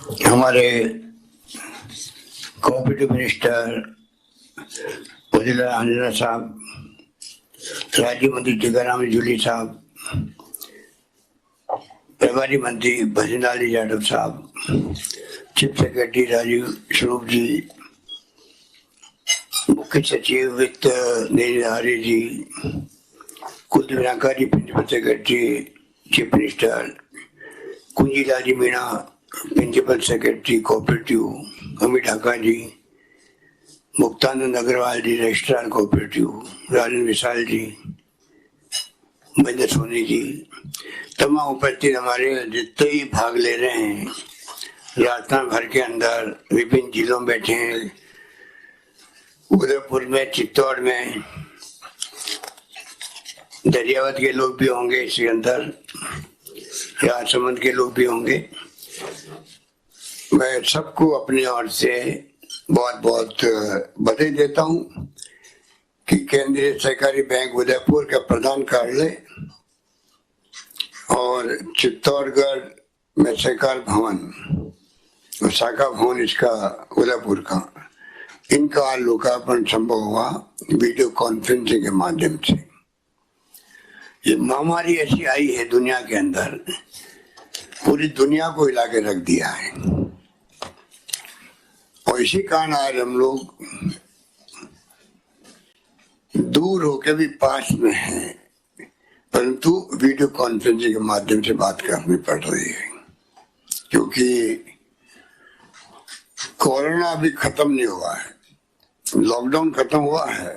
हमारे cooperative minister वजीर आला साहब, राज्य मंत्री टीकाराम जूली साहब, प्रभारी मंत्री भजनलाल यादव साहब, चीफ सेक्रेटरी राजीव स्वरूप जी, मुख्य सचिव वित्त नीलहरी जी, कुलदीप नाकाजी principal secretary chief minister, Kunjilal ji Meena principal secretary cooperative, Amit Dhaka ji, Muktanand Agarwal ji registrar cooperative, Rajan Vishal ji, Mahendra Soni ji, तमाम उपस्थित हमारे जितने ही भाग ले रहे हैं, राजस्थान भर के अंदर विभिन्न जिलों में बैठे हैं, उदयपुर में, चित्तौड़ में, दरियावत के लोग भी होंगे, इसके अंदर राजसमंद के लोग भी होंगे। मैं सबको अपनी ओर से बहुत बहुत बधाई देता हूं कि केंद्रीय सहकारी बैंक उदयपुर का प्रधान कार्यालय और चित्तौड़गढ़ में सहकार भवन और शाखा भवन इसका उदयपुर का, इनका लोकार्पण संभव हुआ वीडियो कॉन्फ्रेंसिंग के माध्यम से। ये महामारी ऐसी आई है दुनिया के अंदर, पूरी दुनिया को हिला के रख दिया है, और इसी कारण आज हम लोग दूर होके भी पास में हैं, परंतु वीडियो कॉन्फ्रेंसिंग के माध्यम से बात करनी पड़ रही है, क्योंकि कोरोना अभी खत्म नहीं हुआ है। लॉकडाउन खत्म हुआ है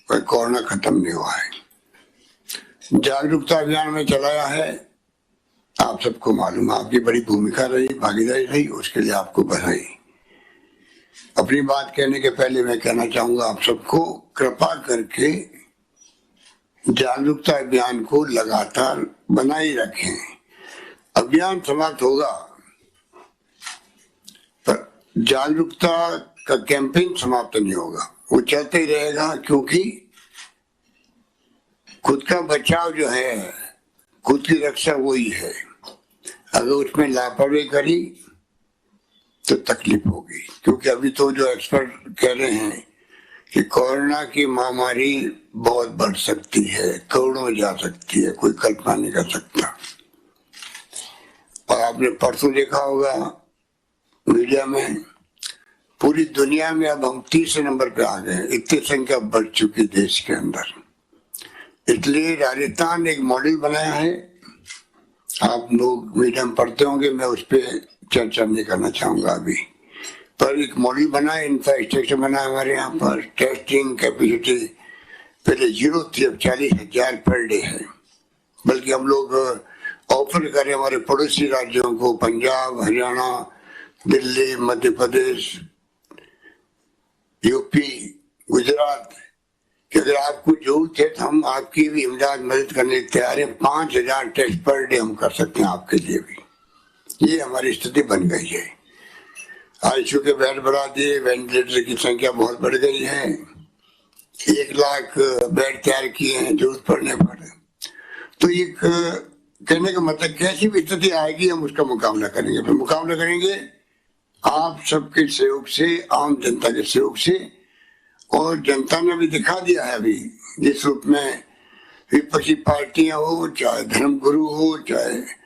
पर कोरोना खत्म नहीं हुआ है। जागरूकता अभियान में चलाया है, आप सबको मालूम है, आपकी बड़ी भूमिका रही, भागीदारी रही, उसके लिए आपको बधाई। अपनी बात कहने के पहले मैं कहना चाहूंगा आप सबको, कृपा करके जागरूकता अभियान को लगातार बनाए रखें। अभियान समाप्त होगा पर जागरूकता का कैंपेन समाप्त नहीं होगा, वो चलते ही रहेगा, क्योंकि खुद का बचाव जो है, खुद की रक्षा वही है। अगर उसमें लापरवाही करी तो तकलीफ होगी, क्योंकि अभी तो जो एक्सपर्ट कह रहे हैं कि कोरोना की महामारी बहुत बढ़ सकती है, करोड़ों में जा सकती है, कोई कल्पना नहीं कर सकता। और आपने परसों देखा होगा मीडिया में, पूरी दुनिया में अब हम 30 नंबर पे आ गए, इतनी संख्या बढ़ चुकी देश के अंदर। इसलिए राजस्थान एक मॉडल बनाया है, आप लोग मीडिया में पढ़ते होंगे, मैं उस पर चर्चा नहीं करना चाहूंगा अभी, पर एक मॉडल बना है, इंफ्रास्ट्रक्चर बना हमारे यहाँ पर। टेस्टिंग कैपेसिटी पहले 0 थी, अब 40,000 पर डे है। बल्कि हम लोग ऑफर करें हमारे पड़ोसी राज्यों को, पंजाब, हरियाणा, दिल्ली, मध्य प्रदेश, यूपी, गुजरात, कि अगर आपको जरूरत है तो हम आपकी भी इमदाद मदद करने तैयार है। 5,000 टेस्ट पर डे हम कर सकते हैं आपके लिए भी। ये हमारी स्थिति बन गई है। आईसीयू के बेड बढ़ा दिए, वेंटिलेटर की संख्या बहुत बढ़ गई है, 1 लाख बेड तैयार किए हैं जरूरत पड़ने पर। तो ये कहने का मतलब कैसी भी स्थिति आएगी हम उसका मुकाबला करेंगे। फिर मुकाबला करेंगे आप सबके सहयोग से, आम जनता के सहयोग से, और जनता ने भी दिखा दिया है अभी जिस रूप में विपक्षी पार्टियां हो, चाहे धर्मगुरु हो, चाहे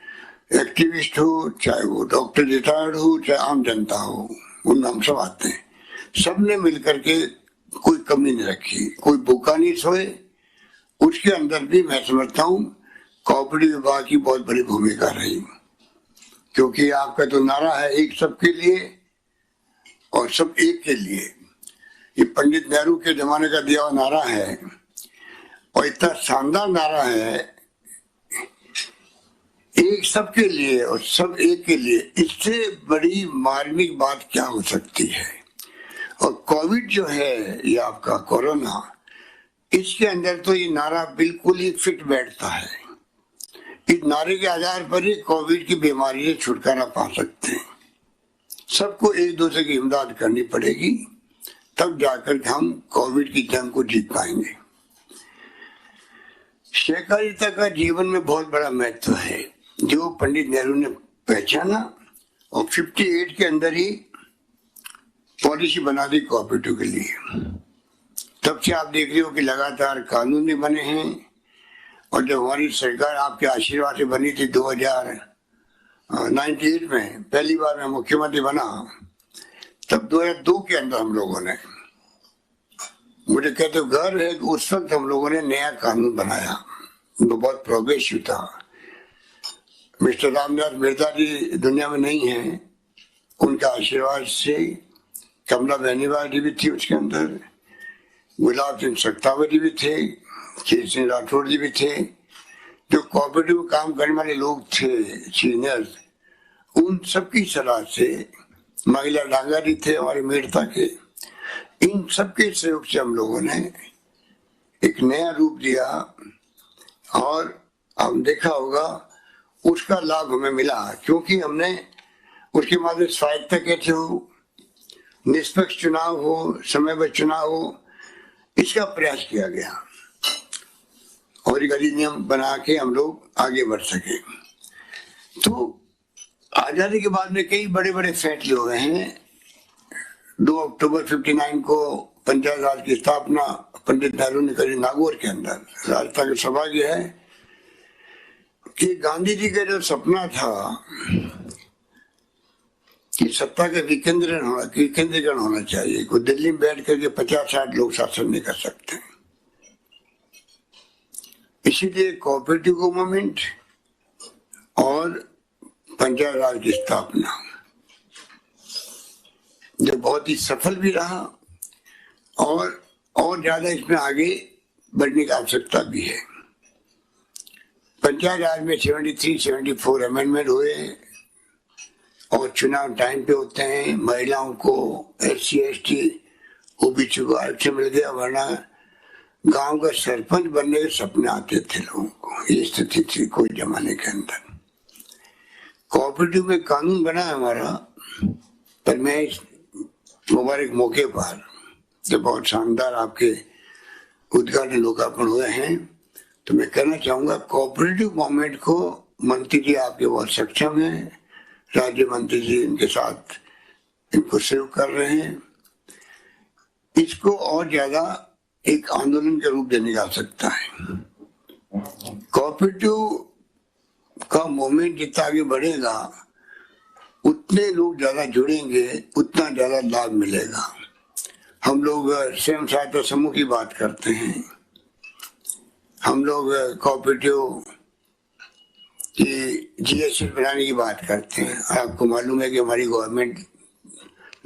एक्टिविस्ट हो, चाहे वो डॉक्टर रिटायर्ड हो, चाहे आम जनता हो, उनमें हम सब आते हैं। सबने मिलकर के कोई कमी नहीं रखी, कोई भूखा नहीं सोए। उसके अंदर भी मैं समझता हूँ कोऑपरेटिव विभाग की बहुत बड़ी भूमिका रही, क्योंकि आपका तो नारा है एक सबके लिए और सब एक के लिए। ये पंडित नेहरू के जमाने का दिया हुआ नारा है, और इतना शानदार नारा है, एक सबके लिए और सब एक के लिए। इससे बड़ी मार्मिक बात क्या हो सकती है। और कोविड जो है, ये आपका कोरोना, इसके अंदर तो ये नारा बिल्कुल ही फिट बैठता है। इस नारे के आधार पर ही कोविड की बीमारी से छुटकारा पा सकते हैं। सबको एक दूसरे की इमदाद करनी पड़ेगी, तब जाकर हम कोविड की जंग को जीत पाएंगे। सहकारिता का जीवन में बहुत बड़ा महत्व है, जो पंडित नेहरू ने पहचाना और 58 के अंदर ही पॉलिसी बना दी कोऑपरेटिव के लिए। तब से आप देख रहे हो कि लगातार कानून भी बने हैं, और जब हमारी सरकार आपके आशीर्वाद से बनी थी 2098 में, पहली बार मैं मुख्यमंत्री बना, तब 2002 के अंदर हम लोगों ने, मुझे कहते हो गर्व है कि उस वक्त हम लोगों ने नया कानून बनाया, वो बहुत प्रोग्रेसिव था। मिस्टर रामदास मिर्जा जी दुनिया में नहीं है, उनका आशीर्वाद से कमला बेनीवाल जी भी थी उसके अंदर, गुलाब सिंह सत्तावती भी थे, शेर सिंह राठौर जी भी थे, जो कोऑपरेटिव में काम करने वाले लोग थे सीनियर्स, उन सबकी सलाह से, महिला डांगा जी थे हमारे मेड़ता के, इन सबके सहयोग से हम लोगों ने एक नया रूप दिया, और हम देखा होगा उसका लाभ हमें मिला, क्योंकि हमने उसके माध्यम से स्वायत्ता कैसे हो, निष्पक्ष चुनाव हो, समय पर चुनाव हो, इसका प्रयास किया गया, और एक अधिनियम बना के हम लोग आगे बढ़ सके। तो आजादी के बाद में कई बड़े बड़े फैसले हुए हैं। 2 अक्टूबर 59 को पंचायत राज की स्थापना पंडित नेहरू ने करी नागौर के अंदर। राजस्थान का सौभाग्य है कि गांधी जी का जो सपना था कि सत्ता का विकेंद्रीकरण होना चाहिए, कोई दिल्ली में बैठ करके 50-60 लोग शासन नहीं कर सकते, इसीलिए कोऑपरेटिव गवर्नमेंट और पंचायत राज की स्थापना, जो बहुत ही सफल भी रहा, और ज्यादा इसमें आगे बढ़ने की आवश्यकता भी है। पंचायत राज में 73-74 अमेंडमेंट हुए, और चुनाव टाइम पे होते हैं, महिलाओं को, SC ST OBC को आरक्षण मिल गया, वरना गांव का सरपंच बनने के सपने आते थे लोगों को। ये स्थिति थी कोई जमाने के अंदर। कोऑपरेटिव में कानून बना है हमारा, पर मैं इस मुबारक मौके पर, जब बहुत शानदार आपके उद्घाटन लोकार्पण हुए हैं, तो मैं कहना चाहूंगा कोऑपरेटिव मूवमेंट को मंत्री जी आपके बहुत सक्षम हैं, राज्य मंत्री जी इनके साथ इनको सेव कर रहे हैं। इसको और ज्यादा एक आंदोलन के रूप देने की आवश्यकता है। कोऑपरेटिव का मूवमेंट जितना आगे बढ़ेगा, उतने लोग ज्यादा जुड़ेंगे, उतना ज्यादा लाभ मिलेगा। हम लोग स्वयं सहायता समूह की बात करते हैं, हम लोग कोऑपरेटिव की GST बनाने की बात करते हैं। आपको मालूम है कि हमारी गवर्नमेंट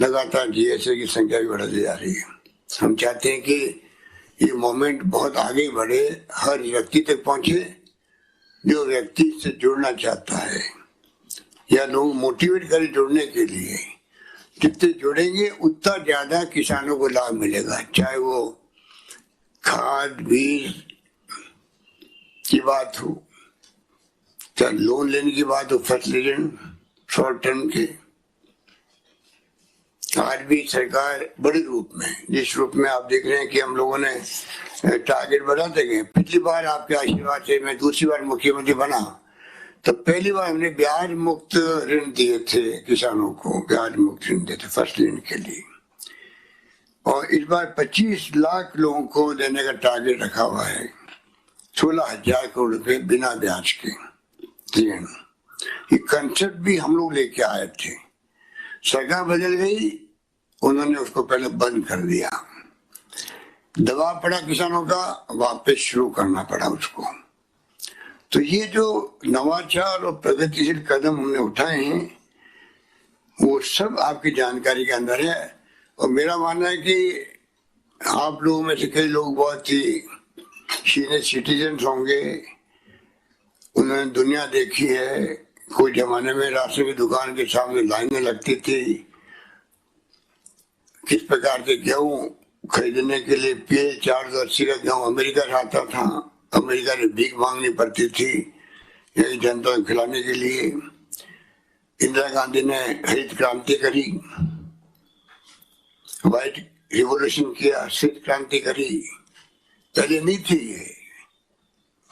लगातार GST की संख्या भी बढ़ाती जा रही है। हम चाहते हैं कि ये मूवमेंट बहुत आगे बढ़े, हर व्यक्ति तक पहुंचे जो व्यक्ति से जुड़ना चाहता है, या लोग मोटिवेट करें जुड़ने के लिए। जितने जुड़ेंगे उतना ज्यादा किसानों को लाभ मिलेगा, चाहे वो खाद बीज की बात हो, चाहे लोन लेने की बात हो, फसल ऋण शॉर्ट टर्म के। आज भी सरकार बड़े रूप में, जिस रूप में आप देख रहे हैं कि हम लोगों ने टारगेट बढ़ाते गए। पिछली बार आपके आशीर्वाद से मैं दूसरी बार मुख्यमंत्री बना, तो पहली बार हमने ब्याज मुक्त ऋण दिए थे किसानों को, ब्याज मुक्त ऋण देते फसल ऋण के लिए, और इस बार 25 लाख लोगों को देने का टारगेट रखा हुआ है। 16,000 करोड़ रुपए बिना ब्याज के ऋण। ये कंसेप्ट भी हम लोग लेके आए थे, सरकार बदल गई, उन्होंने उसको पहले बंद कर दिया, दबाव पड़ा किसानों का, वापस शुरू करना पड़ा उसको। तो ये जो नवाचार और प्रगतिशील कदम हमने उठाए हैं, वो सब आपकी जानकारी के अंदर है। और मेरा मानना है कि आप लोगों में से कई लोग बहुत ही सीनियर सिटीजन होंगे, उन्होंने दुनिया देखी है। कोई जमाने में राशन की दुकान के सामने लाइनें लगती थी, किस प्रकार के गेहूं खरीदने के लिए PH 480 का गेहूं अमेरिका से आता था, अमेरिका से भीख मांगनी पड़ती थी यही जनता को खिलाने के लिए। इंदिरा गांधी ने हरित क्रांति करी, व्हाइट रिवॉल्यूशन किया, श्वेत क्रांति करी। पहले नहीं थी ये,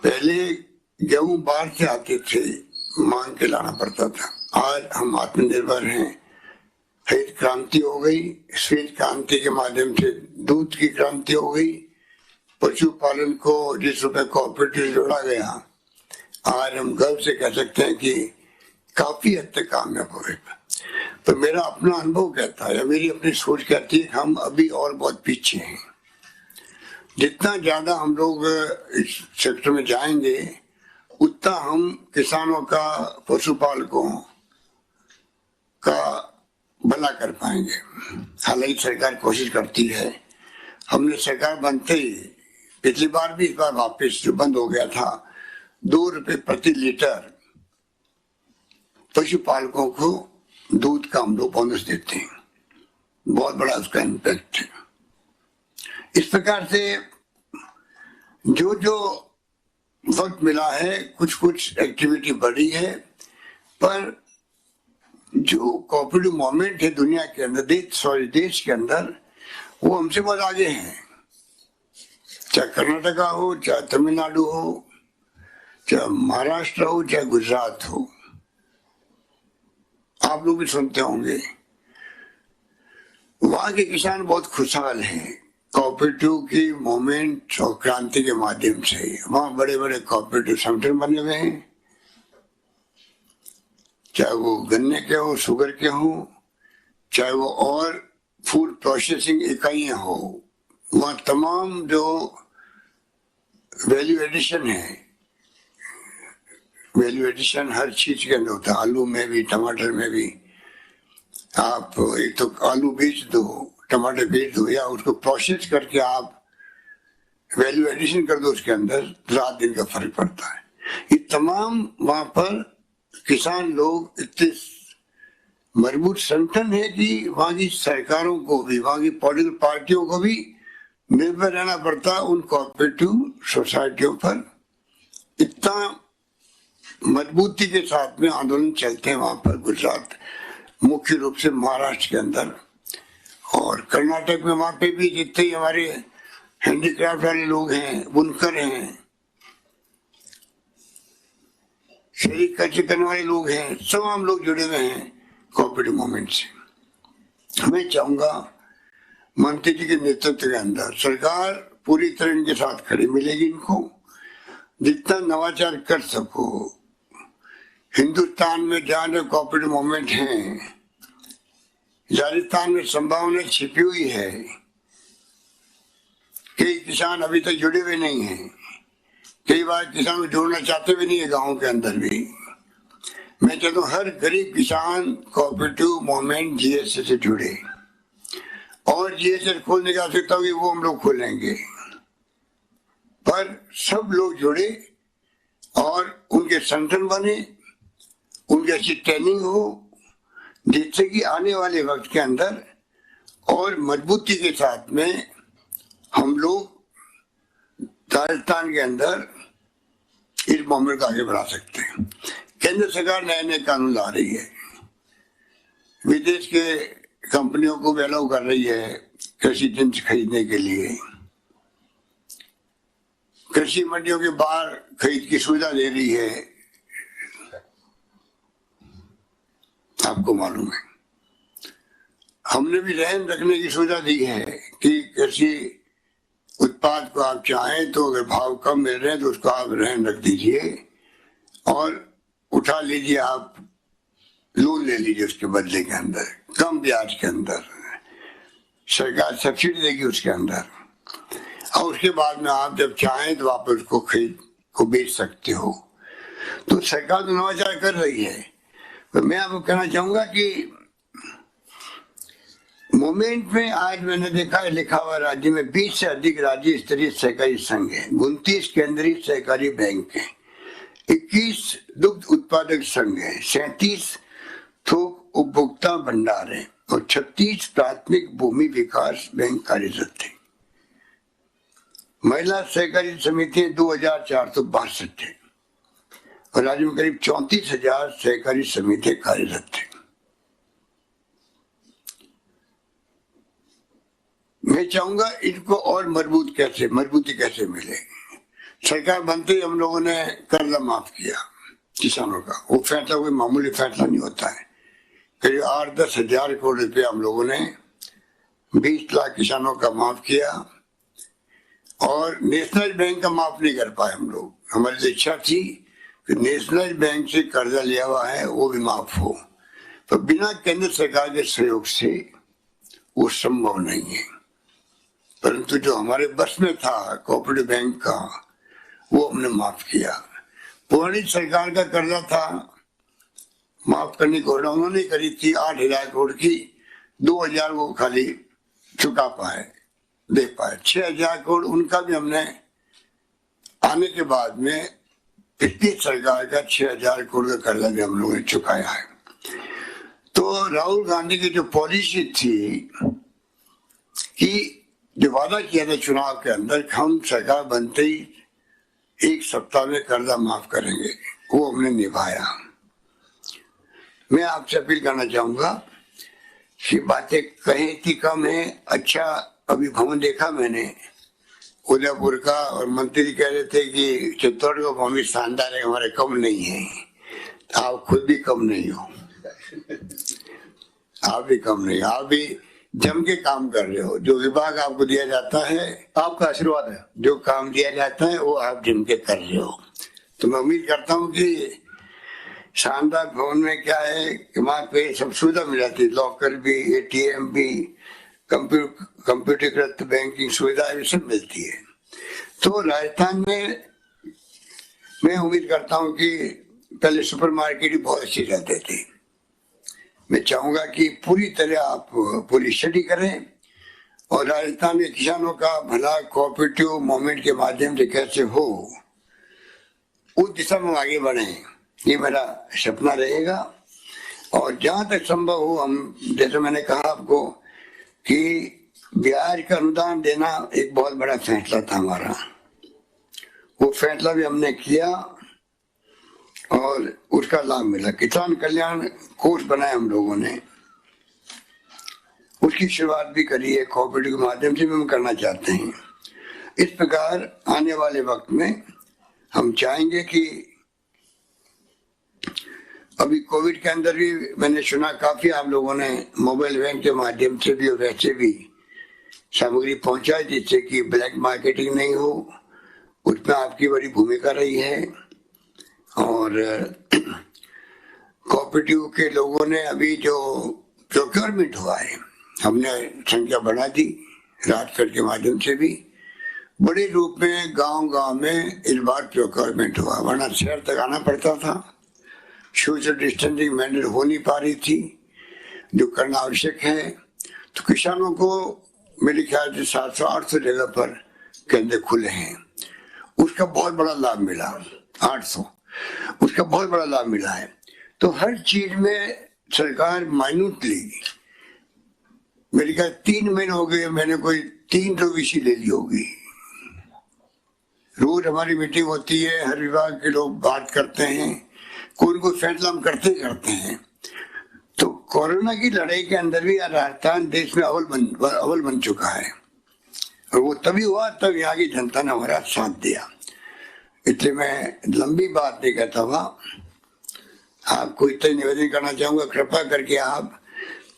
पहले गेहूं बाहर से आते थे, मांग के लाना पड़ता था। आज हम आत्मनिर्भर हैं। हरित क्रांति हो गई, श्वेत क्रांति के माध्यम से दूध की क्रांति हो गई, पशुपालन को जिस रुपए कोऑपरेटिव जोड़ा गया, आज हम गर्व से कह सकते हैं कि काफी हद तक कामयाब हो गए। तो मेरा अपना अनुभव कहता है, मेरी अपनी सोच कहती है हम अभी और बहुत पीछे हैं। जितना ज्यादा हम लोग इस सेक्टर में जाएंगे उतना हम किसानों का, पशुपालकों का भला कर पाएंगे। हालांकि सरकार कोशिश करती है। हमने सरकार बनते ही पिछली बार भी, इस बार वापस जो बंद हो गया था, 2 रुपए प्रति लीटर पशुपालकों को दूध का हम लोग बोनस देते हैं। बहुत बड़ा उसका इम्पैक्ट है। इस प्रकार से जो जो वक्त मिला है, कुछ कुछ एक्टिविटी बढ़ी है, पर जो कोऑपरेटिव मूवमेंट है दुनिया के अंदर, देश के अंदर, वो हमसे बहुत आगे हैं। चाहे कर्नाटका हो, चाहे तमिलनाडु हो, चाहे महाराष्ट्र हो, चाहे गुजरात हो। आप लोग भी सुनते होंगे, वहां के किसान बहुत खुशहाल हैं कोऑपरेटिव की मूवमेंट और क्रांति के माध्यम से। वहां बड़े बड़े कोऑपरेटिव संगठन बने हुए हैं, चाहे वो गन्ने के हो, शुगर के हो, चाहे वो और फूड प्रोसेसिंग इकाइयां हो। वहां तमाम जो वैल्यू एडिशन है, वैल्यू एडिशन हर चीज के अंदर होता है, आलू में भी, टमाटर में भी। आप एक तो आलू बेच दो, टमाटर बेच दो, या उसको प्रोसेस करके आप वैल्यू एडिशन कर दो उसके अंदर, रात दिन का फर्क पड़ता है। ये तमाम वहां पर किसान लोग इतने मजबूत संगठन है कि वहां की सरकारों को भी, वहां की पॉलिटिकल पार्टियों को भी निर्भर रहना पड़ता उन कोऑपरेटिव सोसाइटियों पर। इतना मजबूती के साथ में आंदोलन चलते हैं वहां पर। गुजरात, मुख्य रूप से महाराष्ट्र के अंदर और कर्नाटक में, वहां पे भी जितने ही हमारे हैंडीक्राफ्ट वाले लोग हैं, बुनकर हैं, शहरी कच्चे करने वाले लोग हैं, सब हम लोग जुड़े हुए हैं कोऑपरेटिव मूवमेंट से। मैं चाहूंगा मंत्री जी के नेतृत्व के अंदर सरकार पूरी तरह इनके साथ खड़ी मिलेगी। इनको जितना नवाचार कर सको, हिंदुस्तान में जहां जो कोऑपरेटिव मूवमेंट है, राजस्थान में संभावना छिपी हुई है। कई किसान अभी तक जुड़े हुए नहीं हैं, कई बार किसान को जोड़ना चाहते भी नहीं है गाँव के अंदर भी। मैं चाहता हूँ हर गरीब किसान कोऑपरेटिव मूवमेंट जीएसए से जुड़े, और जीएसए खोलने की आवश्यकता होगी वो हम लोग खोलेंगे, पर सब लोग जुड़े और उनके संगठन बने, उनकी अच्छी ट्रेनिंग हो, जिससे कि आने वाले वक्त के अंदर और मजबूती के साथ में हम लोग राजस्थान के अंदर इस मूवमेंट को आगे बढ़ा सकते हैं। केंद्र सरकार नए नए कानून ला रही है, विदेश के कंपनियों को भी अलाउ कर रही है कृषि यंत्र खरीदने के लिए, कृषि मंडियों के बाहर खरीद की सुविधा दे रही है। आपको मालूम है हमने भी रहन रखने की सुविधा दी है कि कृषि उत्पाद को आप चाहें तो अगर भाव कम मिल रहे हैं तो उसको आप रहन रख दीजिए और उठा लीजिए, आप लोन ले लीजिए उसके बदले के अंदर, कम ब्याज के अंदर सरकार सब्सिडी देगी उसके अंदर, और उसके बाद में आप जब चाहें तो आप उसको खरीद को बेच सकते हो। तो सरकार तो नवाचार कर रही है। तो मैं आपको कहना चाहूंगा कि मूवमेंट में आज मैंने देखा है लिखा हुआ राज्य में 20 से अधिक राज्य स्तरीय सहकारी संघ है, 29 केंद्रीय सहकारी बैंक है, 21 दुग्ध उत्पादक संघ है, 37 थोक उपभोक्ता भंडार है और 36 प्राथमिक भूमि विकास बैंक कार्यरत है। महिला सहकारी समितियां 2462 है और राज्य में करीब 34,000 सहकारी समितियां कार्यरत है। मैं चाहूंगा इनको और मजबूती कैसे मिले। सरकार बनते ही हम लोगों ने कर्ज माफ किया, किसानों का। वो फैसला कोई मामूली फैसला नहीं होता है। करीब 8-10 हजार करोड़ रुपया हम लोगों ने 20 लाख किसानों का माफ किया, और नेशनल बैंक का माफ नहीं कर पाए हम लोग। हमारी इच्छा थी कि नेशनल बैंक से कर्जा लिया हुआ है वो भी माफ हो, तो बिना केंद्र सरकार के सहयोग से वो संभव नहीं है। परंतु जो हमारे बस में था कोऑपरेटिव बैंक का, वो हमने माफ किया। पुरानी सरकार का कर्जा था, माफ करने की घोषणा उन्होंने करी थी 8,000 करोड़ की, 2,000 वो खाली चुका पाए, दे पाए। 6,000 करोड़ उनका भी हमने आने के बाद में पिछली सरकार का 6,000 करोड़ का कर्जा भी हम लोगों ने चुकाया है। तो राहुल गांधी की जो पॉलिसी थी कि जो वादा किया था चुनाव के अंदर, हम सरकार बनते ही 1 सप्ताह में कर्जा माफ करेंगे, वो हमने निभाया। मैं आपसे अपील करना चाहूंगा कि बातें कहीं इतनी कम है। अच्छा, अभी भवन देखा मैंने उदयपुर का, और मंत्री कह रहे थे कि चित्तौड़ का भवन शानदार है, हमारे कम नहीं है। आप खुद भी कम नहीं हो, आप भी कम नहीं, आप भी जम के काम कर रहे हो। जो विभाग आपको दिया जाता है, आपका आशीर्वाद है। जो काम दिया जाता है वो आप जम के कर रहे हो। तो मैं उम्मीद करता हूँ कि शानदार भवन में क्या है कि वहाँ पे सब सुविधा मिल जाती है, लॉकर भी, ATM भी, कंप्यूटरीकृत बैंकिंग सुविधा भी सब मिलती है। तो राजस्थान में मैं उम्मीद करता हूँ कि पहले सुपरमार्केट ही बहुत अच्छी रहते थे। मैं चाहूंगा कि पूरी तरह आप पूरी स्टडी करें, और राजस्थान के किसानों का भला कोऑपरेटिव मूवमेंट के माध्यम से कैसे हो, उस दिशा में आगे बढ़े, ये मेरा सपना रहेगा। और जहां तक संभव हो, हम जैसे मैंने कहा आपको कि ब्याज का अनुदान देना एक बहुत बड़ा फैसला था हमारा, वो फैसला भी हमने किया और उसका लाभ मिला। किसान कल्याण कोष बनाए हम लोगों ने, उसकी शुरुआत भी करी है, कोऑपरेटिव के माध्यम से भी हम करना चाहते हैं। इस प्रकार आने वाले वक्त में हम चाहेंगे कि अभी कोविड के अंदर भी मैंने सुना काफी आप लोगों ने मोबाइल बैंक के माध्यम से भी और वैसे भी सामग्री पहुंचाई, जिससे कि ब्लैक मार्केटिंग नहीं हो, उसमें आपकी बड़ी भूमिका रही है। और कोऑपरेटिव के लोगों ने अभी जो प्रोक्योरमेंट हुआ है, हमने संख्या बढ़ा दी, राजफेड के माध्यम से भी बड़े रूप में गांव-गांव में इस बार प्रोक्योरमेंट हुआ, वरना शहर तक आना पड़ता था, सोशल डिस्टेंसिंग मेंटेन हो नहीं पा रही थी, जो करना आवश्यक है। तो किसानों को मेरे ख्याल से 700-800 जगह पर केंद्र खुले हैं, उसका बहुत बड़ा लाभ मिला। 800, उसका बहुत बड़ा लाभ मिला है। तो हर चीज में सरकार माइन्यूटली, मेरे ख्याल 3 महीने हो गए, मैंने कोई 300 विषय ले ली होगी। रोज हमारी मीटिंग होती है, हर विभाग के लोग बात करते हैं, कोई कोई फैसला हम करते हैं। तो कोरोना की लड़ाई के अंदर भी राजस्थान देश में अव्वल बन चुका है, और वो तभी हुआ तब यहाँ की जनता ने हमारा साथ दिया। इसलिए मैं लंबी बात नहीं कहता हुआ आपको इतना निवेदन करना चाहूंगा, कृपा करके आप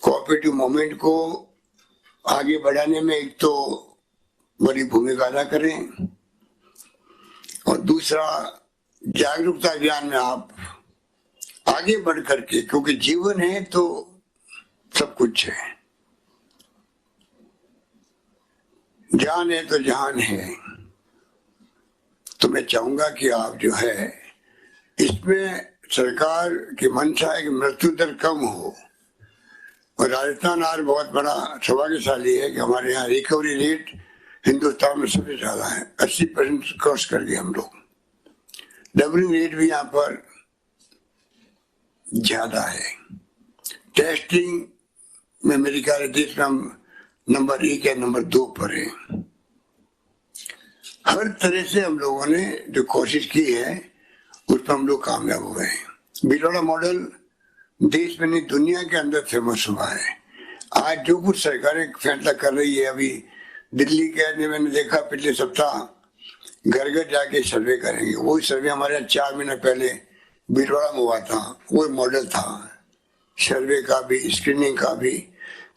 कोऑपरेटिव मूवमेंट को आगे बढ़ाने में एक तो बड़ी भूमिका अदा करें, और दूसरा जागरूकता अभियान में आप आगे बढ़ करके, क्योंकि जीवन है तो सब कुछ है, जान है तो जहान है। तो मैं चाहूंगा कि आप जो है इसमें सरकार की मंशा है कि मृत्यु दर कम हो, और राजस्थान आज बहुत बड़ा सौभाग्यशाली है कि हमारे यहाँ रिकवरी रेट हिंदुस्तान में सबसे ज्यादा है, 80% क्रॉस कर गए हम लोग। डबलिंग रेट भी यहाँ पर ज्यादा है। टेस्टिंग में मेरे ख्याल देश में हम नंबर 1 या नंबर 2 पर है। हर तरह से हम लोगों ने जो कोशिश की है उस पर हम लोग कामयाब हुए हैं। भीलवाड़ा मॉडल देश में नहीं दुनिया के अंदर फेमस हुआ है। आज जो कुछ सरकारें फैसला कर रही है, अभी दिल्ली के अंदर मैंने देखा पिछले सप्ताह घर घर जाके सर्वे करेंगे, वही सर्वे हमारे यहाँ 4 महीने पहले भीलवाड़ा में हुआ था, वो मॉडल था। सर्वे का भी, स्क्रीनिंग का भी,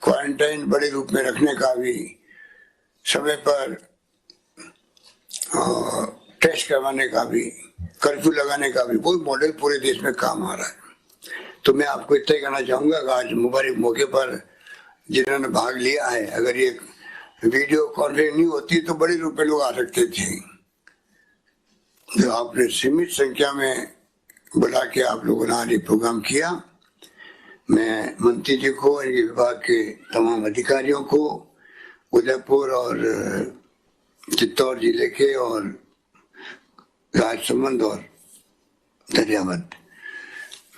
क्वारंटाइन बड़े रूप में रखने का भी, समय पर टेस्ट करवाने का भी, कर्फ्यू लगाने का भी, वो मॉडल पूरे देश में काम आ रहा है। तो मैं आपको इतना ही कहना चाहूंगा कि आज मुबारक मौके पर जिन्होंने भाग लिया है, अगर ये वीडियो कॉन्फ्रेंस नहीं होती तो बड़े रूप में लोग आ सकते थे। तो आपने सीमित संख्या में बुला के आप लोगों ने आज ये प्रोग्राम किया। मैं मंत्री जी को, इनके विभाग के तमाम अधिकारियों को, उदयपुर और चित्तौड़ जिले के और राजसमंद और दरियावद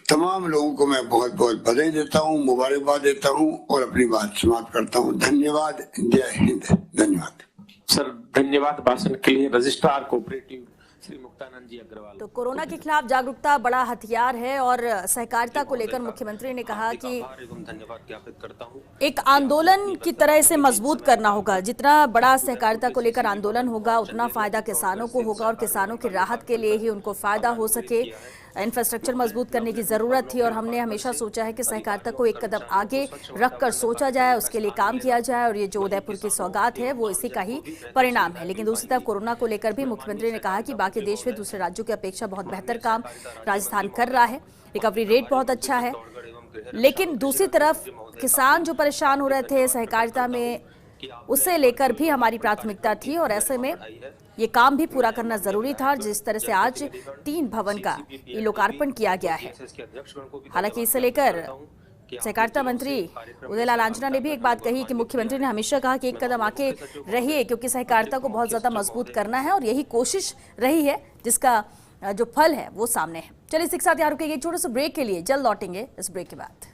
तमाम लोगों को मैं बहुत बहुत बधाई देता हूँ, मुबारकबाद देता हूँ और अपनी बात समाप्त करता हूँ। धन्यवाद। जय हिंद। धन्यवाद सर, धन्यवाद भाषण के लिए। रजिस्ट्रार कोऑपरेटिव श्री मुक्तानंद जी अग्रवाल। तो कोरोना के खिलाफ जागरूकता बड़ा हथियार है और सहकारिता को लेकर मुख्यमंत्री ने कहा कि धन्यवाद ज्ञापित करता हूं। एक आंदोलन की तरह इसे मजबूत करना होगा। जितना बड़ा सहकारिता को लेकर आंदोलन होगा उतना फायदा किसानों को होगा और किसानों की राहत के लिए ही उनको फायदा हो सके। इंफ्रास्ट्रक्चर मजबूत करने की जरूरत थी और हमने हमेशा सोचा है कि सहकारिता को एक कदम आगे रखकर सोचा जाए, उसके लिए काम किया जाए और ये जो उदयपुर की सौगात है वो इसी का ही परिणाम है। लेकिन दूसरी तरफ कोरोना को लेकर भी मुख्यमंत्री ने कहा कि बाकी देश में दूसरे राज्यों की अपेक्षा बहुत बेहतर काम राजस्थान कर रहा है, रिकवरी रेट बहुत अच्छा है। लेकिन दूसरी तरफ किसान जो परेशान हो रहे थे सहकारिता में, उसे लेकर भी हमारी प्राथमिकता थी और ऐसे में ये काम भी पूरा करना जरूरी था। जिस तरह से आज 3 भवन का लोकार्पण किया गया है। हालांकि इसे लेकर सहकारिता मंत्री उदयलाल आंजना ने भी एक बात कही कि मुख्यमंत्री ने हमेशा कहा कि एक कदम आगे रहिए, क्योंकि सहकारिता को बहुत ज्यादा मजबूत करना है और यही कोशिश रही है जिसका जो फल है वो सामने है। चलिए इसके साथ यार रुकेंगे एक छोटे से ब्रेक के लिए, जल्द लौटेंगे इस ब्रेक के बाद।